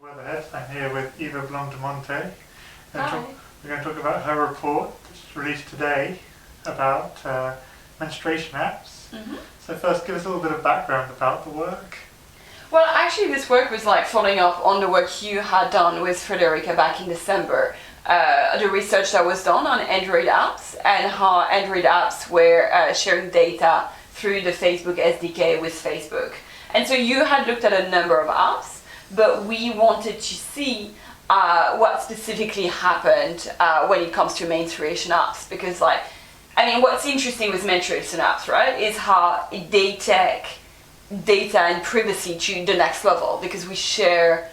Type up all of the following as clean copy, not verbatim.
Weatherhead. I'm here with Eva Blum-Dumontet. Hi. We're going to talk about her report that's released today about menstruation apps. Mm-hmm. So first, give us a little bit of background about the work. Well, actually, this work was like following up on the work you had done with Frederica back in December. The research that was done on Android apps and how Android apps were sharing data through the Facebook SDK with Facebook. And so you had looked at a number of apps, but we wanted to see what specifically happened when it comes to menstruation apps. Because what's interesting with menstruation apps, right, is how they take data and privacy to the next level, because we share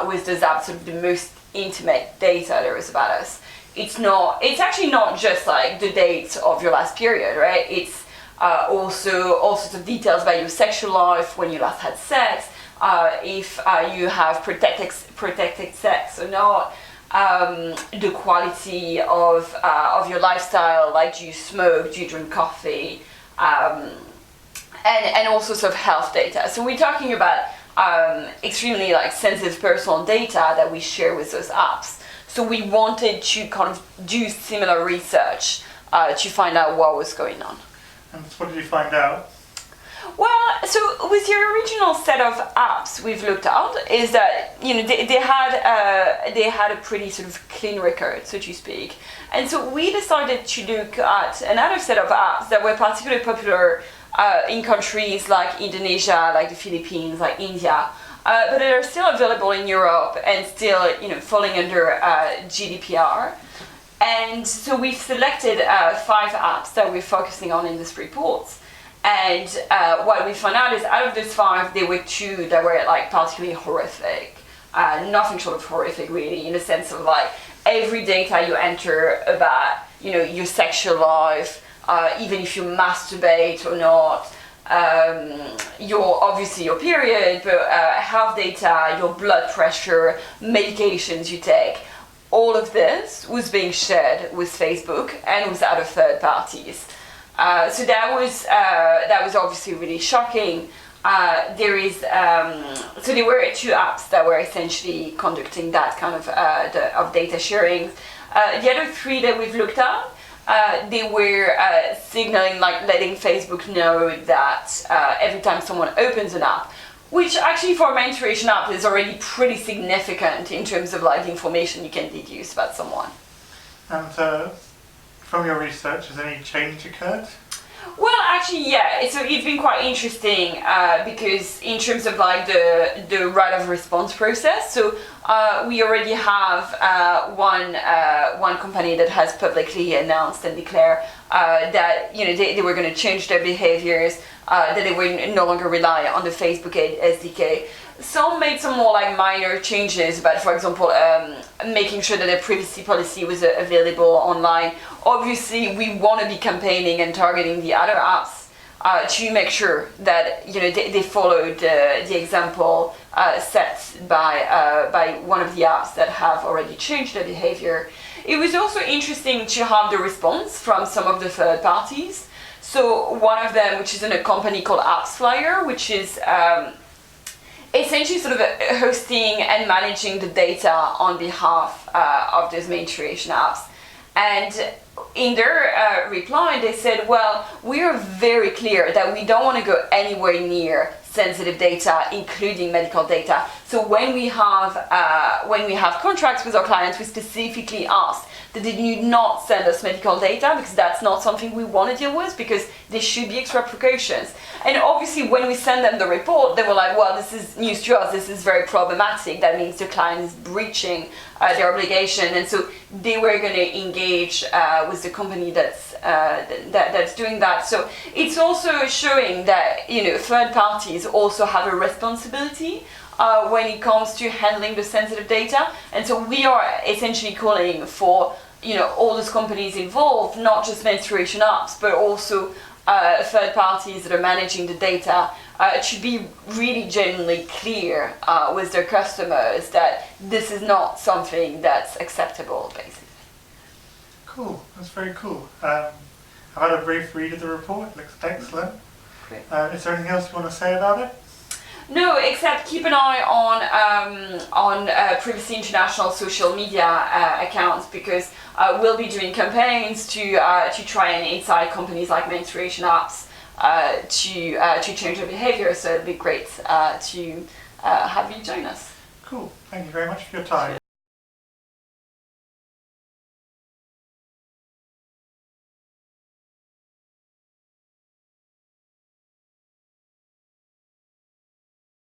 with those apps sort of the most intimate data there is about us. It's actually not just like the dates of your last period, right? It's also all sorts of details about your sexual life, when you last had sex, if you have protected sex or not, the quality of your lifestyle, like do you smoke, do you drink coffee, and all sorts of health data. So we're talking about extremely sensitive personal data that we share with those apps. So we wanted to kind of do similar research to find out what was going on. And what did you find out? Well, so with the original set of apps we've looked at, is that they had a pretty sort of clean record, so to speak, and so we decided to look at another set of apps that were particularly popular in countries like Indonesia, like the Philippines, like India, but that are still available in Europe and still falling under GDPR. And so we've selected 5 apps that we're focusing on in this report. And what we found out is out of those 5, there were 2 that were particularly horrific. Nothing short of horrific, really, in the sense of every data you enter about your sexual life, even if you masturbate or not, your period, but health data, your blood pressure, medications you take. All of this was being shared with Facebook and with other third parties. So that was obviously really shocking. So there were 2 apps that were essentially conducting that kind of data sharing. The other 3 that we've looked at, they were signaling, letting Facebook know that every time someone opens an app, which actually for a menstruation app is already pretty significant in terms of the information you can deduce about someone. And from your research, has any change occurred? Well, actually, yeah. So it's been quite interesting because in terms of the right of response process. So we already have one company that has publicly announced and declared that they were going to change their behaviors, that they would no longer rely on the Facebook SDK. Some made some more minor changes about, for example, making sure that their privacy policy was available online. Obviously, we want to be campaigning and targeting the other apps to make sure that they followed the example set by one of the apps that have already changed their behavior. It was also interesting to have the response from some of the third parties. So one of them, which is in a company called AppsFlyer, which is essentially sort of hosting and managing the data on behalf of those menstruation apps. And in their reply, they said, well, we are very clear that we don't want to go anywhere near sensitive data, including medical data. So when we have contracts with our clients, we specifically ask that they do not send us medical data, because that's not something we want to deal with, because there should be extra precautions. And obviously when we send them the report, they were like, well, this is news to us, this is very problematic, that means the client is breaching their obligation. And so they were going to engage with the company that's doing that. So it's also showing that third parties also have a responsibility when it comes to handling the sensitive data. And so we are essentially calling for all those companies involved, not just menstruation apps, but also third parties that are managing the data, to be really genuinely clear with their customers that this is not something that's acceptable, basically. Cool, that's very cool. I've had a brief read of the report, it looks excellent. Great. Is there anything else you want to say about it? No, except keep an eye on Privacy International social media accounts, because we'll be doing campaigns to try and incite companies like menstruation apps to change their behavior. So it'd be great to have you join us. Cool. Thank you very much for your time.